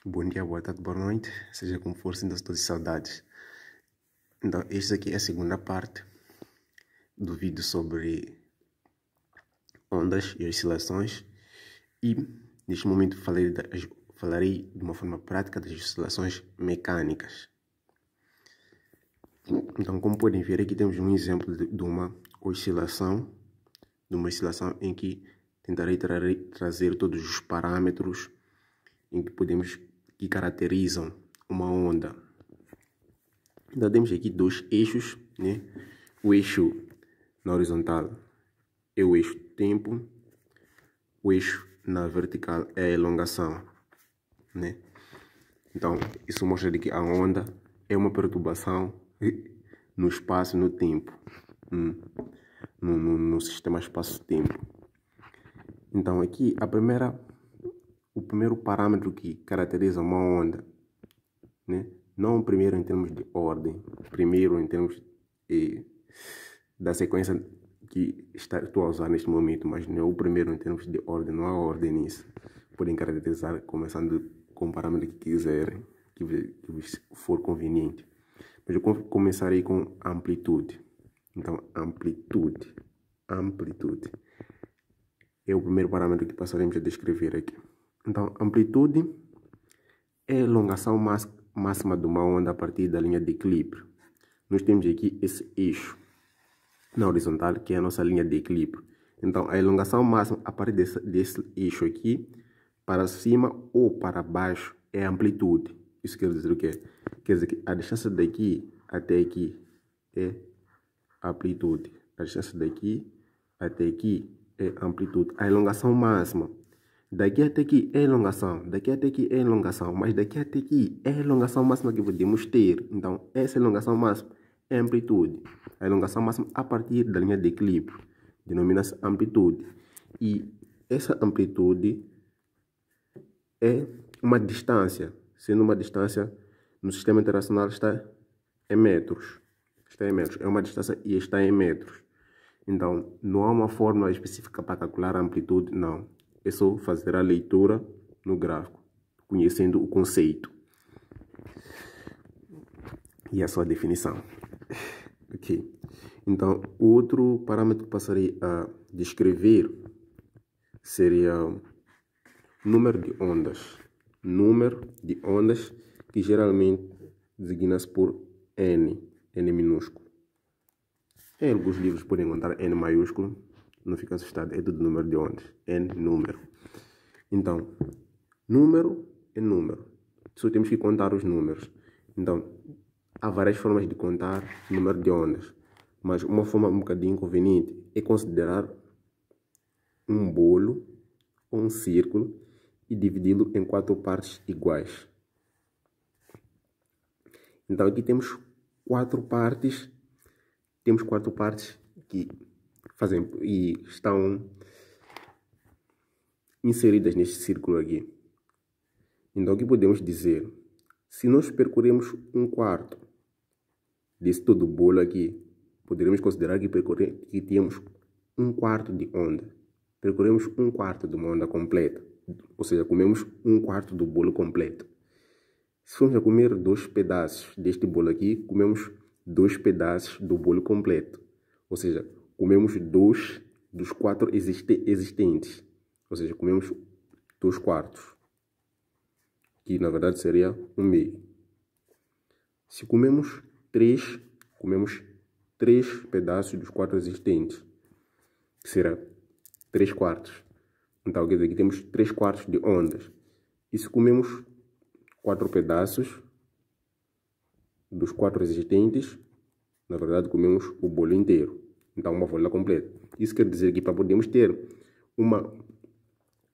Bom dia, boa tarde, boa noite, seja como for, sinta-se todos saudades. Então, esta aqui é a segunda parte do vídeo sobre ondas e oscilações. E neste momento falarei de uma forma prática das oscilações mecânicas. Então, como podem ver, aqui temos um exemplo de uma oscilação em que tentarei trazer todos os parâmetros que caracterizam uma onda. Então temos aqui dois eixos, né? O eixo na horizontal é o eixo tempo, o eixo na vertical é a elongação, né? Então isso mostra que a onda é uma perturbação no espaço e no tempo, no sistema espaço-tempo. Então aqui o primeiro parâmetro que caracteriza uma onda, né? Não o primeiro em termos de ordem, primeiro em termos da sequência que estou a usar neste momento, mas não é o primeiro em termos de ordem, não há ordem nisso. Podem caracterizar começando com o parâmetro que quiserem, que vos for conveniente. Mas eu começarei com amplitude. Então, amplitude é o primeiro parâmetro que passaremos a descrever aqui. Então, amplitude é a elongação máxima de uma onda a partir da linha de equilíbrio. Nós temos aqui esse eixo na horizontal, que é a nossa linha de equilíbrio. Então, a elongação máxima a partir desse eixo aqui, para cima ou para baixo, é a amplitude. Isso quer dizer o quê? Quer dizer que a distância daqui até aqui é amplitude. A distância daqui até aqui é amplitude. A elongação máxima daqui até aqui é elongação, daqui até aqui é elongação, mas daqui até aqui é a elongação máxima que podemos ter. Então, essa elongação máxima é amplitude. A elongação máxima a partir da linha de equilíbrio denomina-se amplitude. E essa amplitude é uma distância, sendo uma distância no sistema internacional está em metros. É uma distância e está em metros. Então, não há uma fórmula específica para calcular a amplitude, não. É só fazer a leitura no gráfico, conhecendo o conceito e a sua definição. Ok. Então, outro parâmetro que passarei a descrever seria o número de ondas. Número de ondas que geralmente designa-se por N minúsculo. Em alguns livros podem encontrar N maiúsculo, não fica assustado, é tudo número de ondas, N número. Então, número é número, só temos que contar os números. Então, há várias formas de contar o número de ondas, mas uma forma um bocadinho conveniente é considerar um bolo ou um círculo e dividi-lo em 4 partes iguais. Então, aqui temos 4 partes. Temos 4 partes que fazem e estão inseridas neste círculo aqui. Então, o que podemos dizer? Se nós percorremos 1/4 desse todo o bolo aqui, poderemos considerar que temos 1/4 de onda. Percorremos 1/4 de uma onda completa. Ou seja, comemos 1/4 do bolo completo. Se formos a comer 2 pedaços deste bolo aqui, comemos 2 pedaços do bolo completo. Ou seja, comemos 2 dos 4 existentes. Ou seja, comemos 2/4. Que na verdade seria 1/2. Se comemos 3 pedaços dos 4 existentes. Que será 3/4. Então, quer dizer, aqui temos 3/4 de ondas. E se comemos 4 pedaços dos 4 existentes, na verdade comemos o bolo inteiro. Então, uma folha completa. Isso quer dizer que para podermos ter uma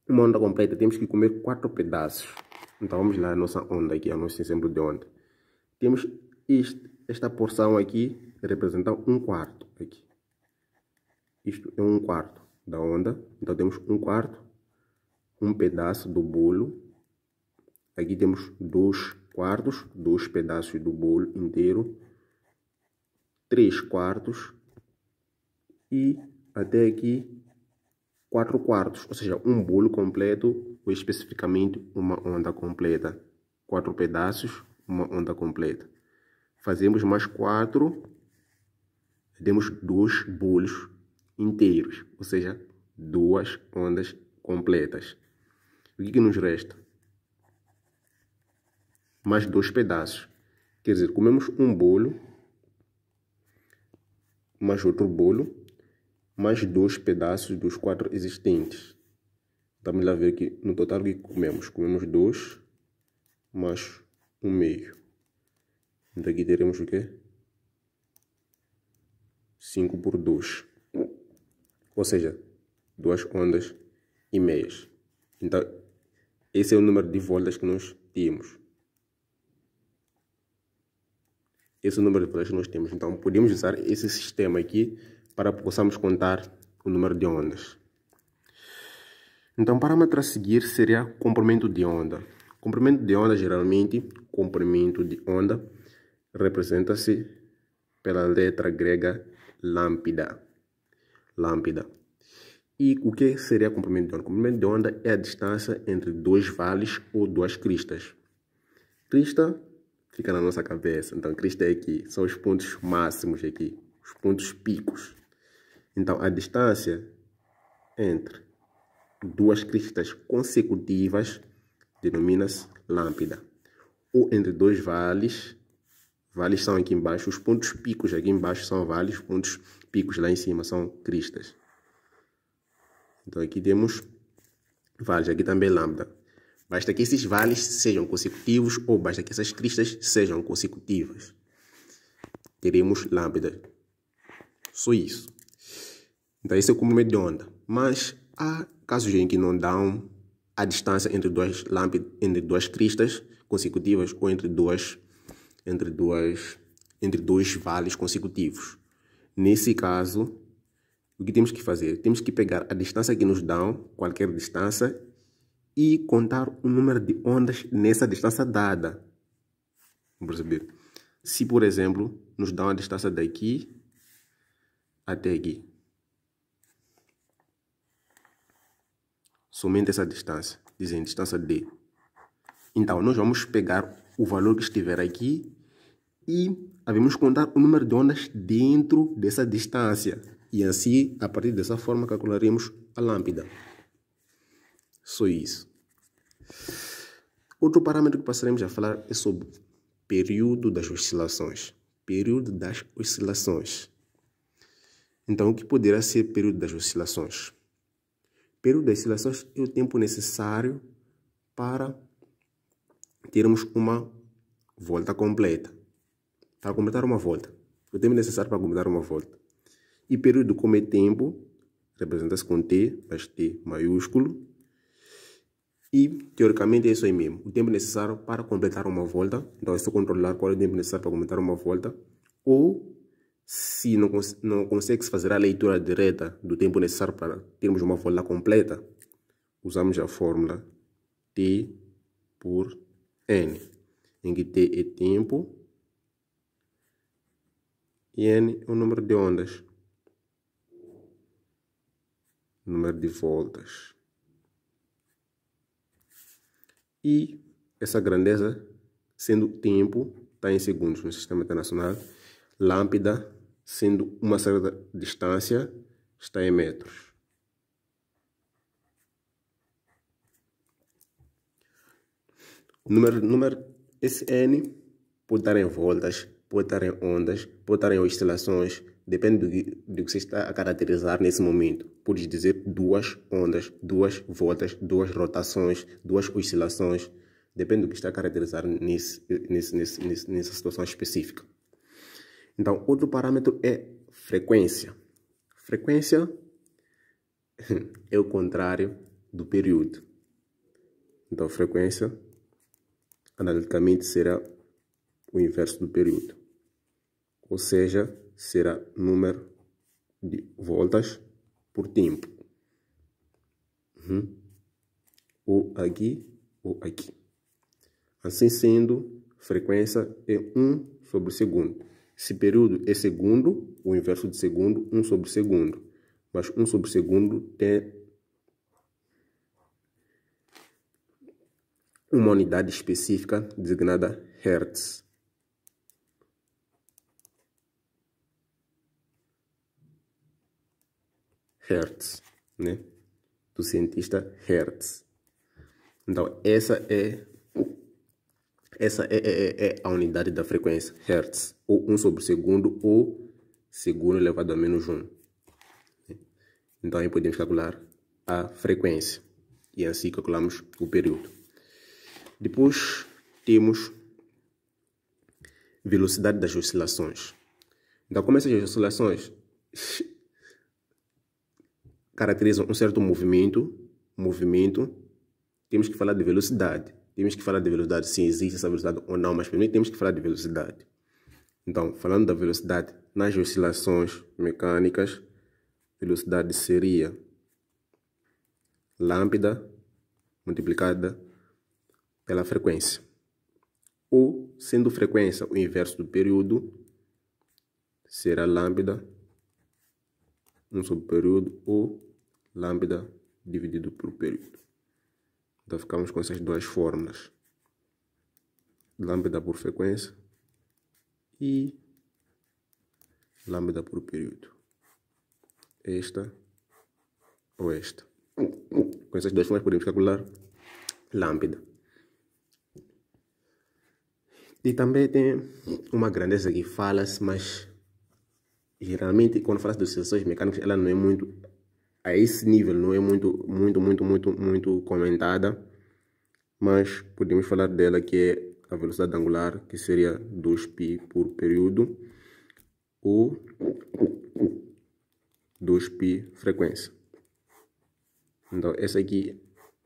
onda completa, temos que comer 4 pedaços. Então, vamos lá a nossa onda aqui, o nosso exemplo de onda. Temos esta porção aqui, representa 1/4 aqui. Isto é 1/4 da onda. Então, temos 1/4, um pedaço do bolo. Aqui temos 2/4, 2 pedaços do bolo inteiro, 3/4 e até aqui 4/4, ou seja, um bolo completo ou especificamente uma onda completa. 4 pedaços, uma onda completa. Fazemos mais 4, temos 2 bolos inteiros, ou seja, 2 ondas completas. O que nos resta? Mais 2 pedaços. Quer dizer, comemos um bolo, mais outro bolo, mais 2 pedaços dos 4 existentes. Vamos lá ver aqui no total o que comemos. Comemos 2 mais 1/2. Então aqui teremos o quê? 5 por 2. Ou seja, 2 ondas e meias. Então, esse é o número de voltas que nós temos. Esse é o número de voltas que nós temos. Então, podemos usar esse sistema aqui para possamos contar o número de ondas. Então, o parâmetro a seguir seria comprimento de onda. Comprimento de onda, geralmente, comprimento de onda representa-se pela letra grega lambda. Lambda. E o que seria comprimento de onda? Comprimento de onda é a distância entre 2 vales ou 2 cristas. Crista fica na nossa cabeça. Então, crista é aqui. São os pontos máximos aqui. Os pontos picos. Então, a distância entre 2 cristas consecutivas denomina-se lambda. Ou entre 2 vales. Vales são aqui embaixo. Os pontos picos aqui embaixo são vales. Os pontos picos lá em cima são cristas. Então aqui temos vales, aqui também lambda. Basta que esses vales sejam consecutivos ou basta que essas cristas sejam consecutivas. Teremos lambda. Só isso. Então esse é o comprimento de onda. Mas há casos em que não dão a distância entre 2 lambda, entre 2 cristas consecutivas ou entre dois vales consecutivos. Nesse caso, o que temos que fazer? Temos que pegar a distância que nos dão, qualquer distância, e contar o número de ondas nessa distância dada. Vamos perceber? Se, por exemplo, nos dão a distância daqui até aqui. Somente essa distância. Dizem distância D. Então, nós vamos pegar o valor que estiver aqui e vamos contar o número de ondas dentro dessa distância. E assim, a partir dessa forma, calcularemos a lambda. Só isso. Outro parâmetro que passaremos a falar é sobre o período das oscilações. Período das oscilações. Então, o que poderá ser o período das oscilações? O período das oscilações é o tempo necessário para termos uma volta completa. Para completar uma volta. O tempo necessário para completar uma volta. E período como é tempo, representa-se com T, mas T maiúsculo. E, teoricamente, é isso aí mesmo. O tempo necessário para completar uma volta. Então, é só controlar qual é o tempo necessário para completar uma volta. Ou, se não consegue fazer a leitura direta do tempo necessário para termos uma volta completa, usamos a fórmula T por N. Em que T é tempo e N é o número de ondas. Número de voltas. E essa grandeza, sendo tempo, está em segundos no sistema internacional. Lambda, sendo uma certa distância, está em metros. Esse N pode estar em voltas, pode estar em ondas, pode estar em oscilações. Depende do que você está a caracterizar nesse momento. Podes dizer 2 ondas, 2 voltas, 2 rotações, 2 oscilações. Depende do que está a caracterizar nessa situação específica. Então, outro parâmetro é frequência. Frequência é o contrário do período. Então, frequência, analiticamente, será o inverso do período. Ou seja, será número de voltas por tempo. Ou aqui, ou aqui. Assim sendo, frequência é 1 sobre segundo. Se período é segundo, o inverso de segundo, 1 sobre segundo. Mas 1 sobre segundo tem uma unidade específica designada Hertz. Hertz, né? Do cientista Hertz. Então, essa é a unidade da frequência, Hertz, ou 1 sobre segundo, ou segundo elevado a menos 1. Então, aí podemos calcular a frequência, e assim calculamos o período. Depois, temos velocidade das oscilações. Então, como essas oscilações caracterizam um certo movimento, temos que falar de velocidade. Temos que falar de velocidade, se existe essa velocidade ou não, mas primeiro temos que falar de velocidade. Então, falando da velocidade nas oscilações mecânicas, velocidade seria lambda multiplicada pela frequência. Ou, sendo frequência o inverso do período, será lambda 1 sobre período ou lambda dividido por período. Então ficamos com essas duas fórmulas. Lambda por frequência e lambda por período. Esta ou esta. Com essas duas fórmulas podemos calcular lambda. E também tem uma grandeza que fala-se, mas geralmente quando fala de oscilações mecânicas, ela não é muito, a esse nível não é muito comentada, mas podemos falar dela, que é a velocidade angular, que seria 2π por período, ou 2π frequência. Então essa aqui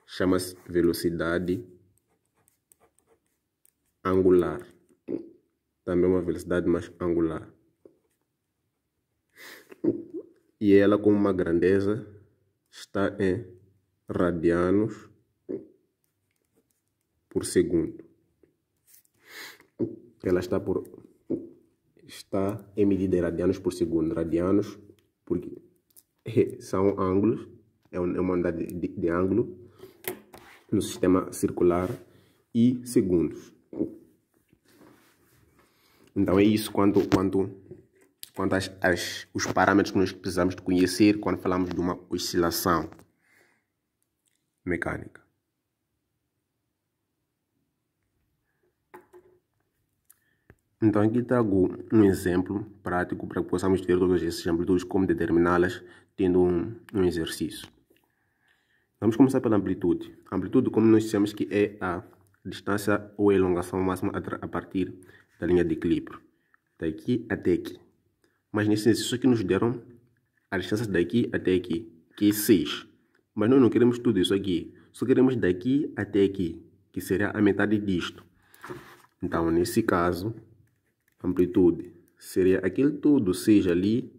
chama-se velocidade angular, também uma velocidade mais angular. E ela, com uma grandeza, está em radianos por segundo. Ela está em medida em radianos por segundo. Radianos, porque são ângulos, é uma unidade de ângulo no sistema circular, e segundos. Então é isso quanto os parâmetros que nós precisamos de conhecer quando falamos de uma oscilação mecânica. Então aqui trago um exemplo prático para que possamos ver todas essas amplitudes, como determiná-las, tendo um exercício. Vamos começar pela amplitude. A amplitude, como nós dissemos, que é a distância ou a elongação máxima a partir da linha de equilíbrio, daqui até aqui. Mas nesse exercício aqui nos deram a distância daqui até aqui, que é 6. Mas nós não queremos tudo isso aqui, só queremos daqui até aqui, que seria a metade disto. Então, nesse caso, a amplitude seria aquele tudo, seja ali,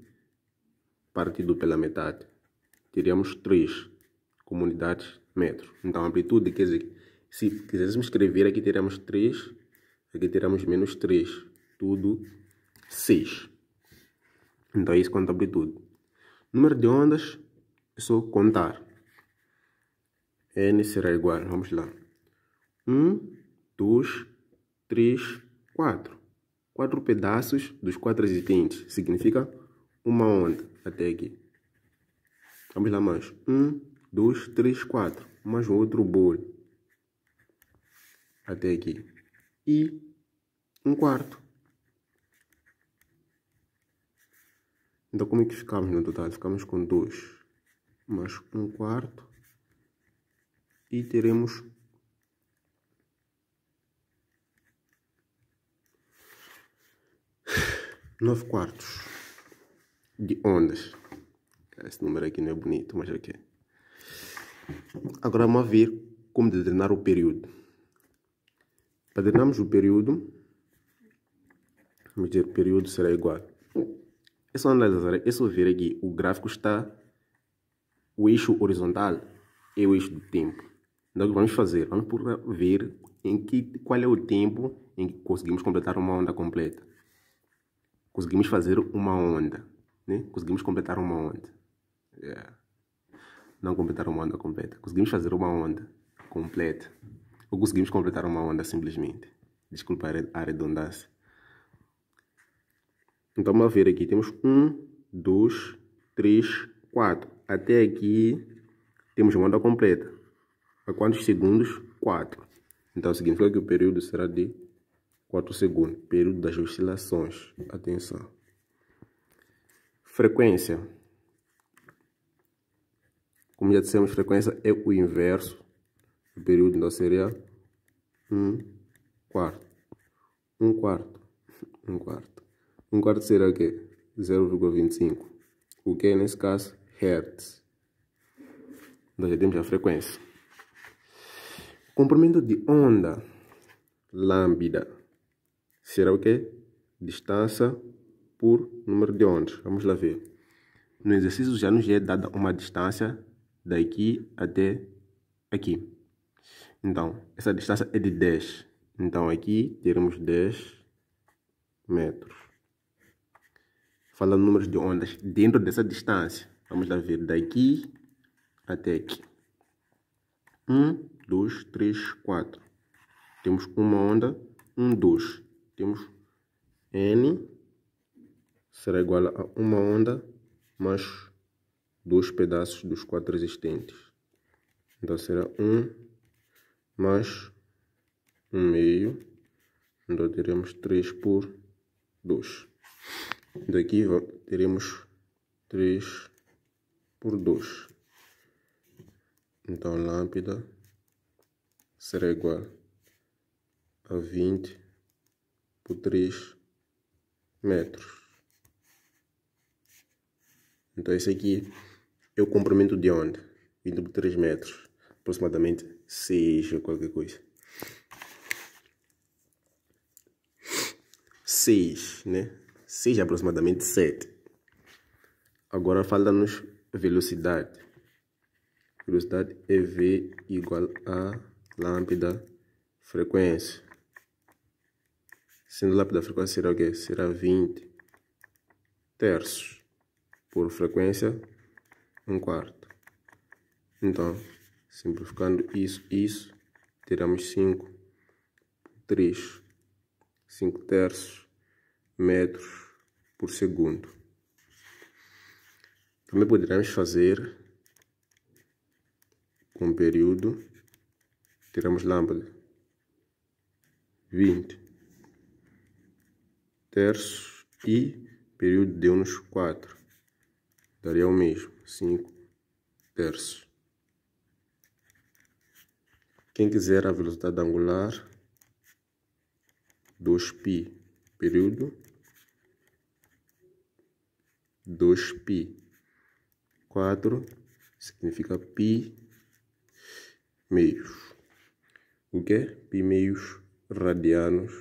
partido pela metade. Teríamos 3 como unidades metros. Então, a amplitude, quer dizer, se quiséssemos escrever, aqui teríamos 3, aqui teríamos menos 3, tudo 6. Então, é isso quanto à amplitude. Número de ondas, é só contar. N será igual, vamos lá. 1, 2, 3, 4. 4 pedaços dos 4 existentes. Significa uma onda até aqui. Vamos lá mais. 1, 2, 3, 4. Mais um outro bolo até aqui. E 1/4. Então, como é que ficamos no total? Ficamos com 2 mais 1/4. E teremos 9/4 de ondas. Esse número aqui não é bonito, mas ok. Agora vamos ver como determinar o período. Para determinarmos o período, vamos dizer que o período será igual. É só analisar, é só ver aqui, o gráfico está, o eixo horizontal é o eixo do tempo. Então o que vamos fazer? Vamos ver qual é o tempo em que conseguimos completar uma onda completa. Conseguimos fazer uma onda, né? Conseguimos completar uma onda. Não completar uma onda completa. Conseguimos fazer uma onda completa. ou conseguimos completar uma onda simplesmente. Desculpa a redundância. Então, vamos ver aqui. Temos 1, 2, 3, 4. Até aqui temos uma onda completa. A quantos segundos? 4. Então, significa que o período será de 4 segundos. Período das oscilações. Atenção. Frequência. Como já dissemos, frequência é o inverso do período. Então, seria 1 quarto. 1 quarto. 1 quarto. 1 quarto será o quê? 0,25. O que é, nesse caso? Hertz. Nós já temos a frequência. Comprimento de onda lambda será o quê? Distância por número de ondas. Vamos lá ver. No exercício já nos é dada uma distância daqui até aqui. Então, essa distância é de 10. Então, aqui teremos 10 metros. Falando números de ondas dentro dessa distância. Vamos lá ver. Daqui até aqui. 1, 2, 3, 4. Temos uma onda. 1, 2. Temos N. Será igual a uma onda mais 2 pedaços dos 4 existentes. Então, será 1 mais 1 meio. Então, teremos 3 por 2. Daqui teremos 3 por 2. Então, lambda será igual a 20 por 3 metros. Então, esse aqui é o comprimento de onda. 20 por 3 metros. Aproximadamente 6 ou qualquer coisa. 6, né? 6 é aproximadamente 7. Agora falta-nos velocidade. Velocidade é V igual a lambda frequência. Sendo lambda frequência será o quê? Será 20 terços por frequência 1 quarto. Então, simplificando isso, teremos 5 por 3. 5 terços metros por segundo. Também poderemos fazer com período. Teremos lambda 20 terços e período deu-nos 4. Daria o mesmo, 5 terços. Quem quiser a velocidade angular, 2π período, 2π 4 significa π meios. O que? Π meios radianos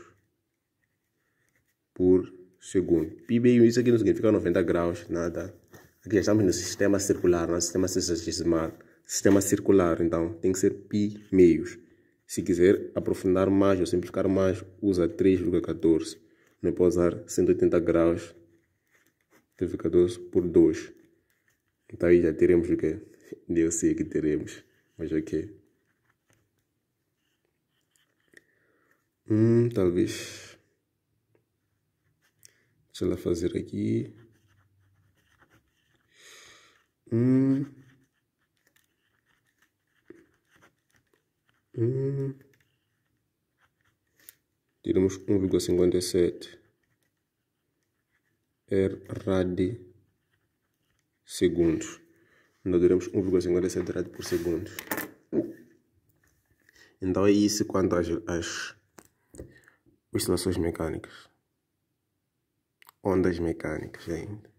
por segundo. Π meio, isso aqui não significa 90 graus, nada. Aqui já estamos no sistema circular, no sistema sexagesimal, sistema circular, então tem que ser π meios. Se quiser aprofundar mais ou simplificar mais, usa 3,14. Não pode usar 180 graus, 3,14 por 2. Então aí já teremos o que? Eu sei que teremos, mas ok. Talvez. Deixa ela fazer aqui. Teremos 1,57 rad segundos. Nós teremos 1,57 rad por segundo. Então é isso quanto às oscilações mecânicas. Ondas mecânicas ainda.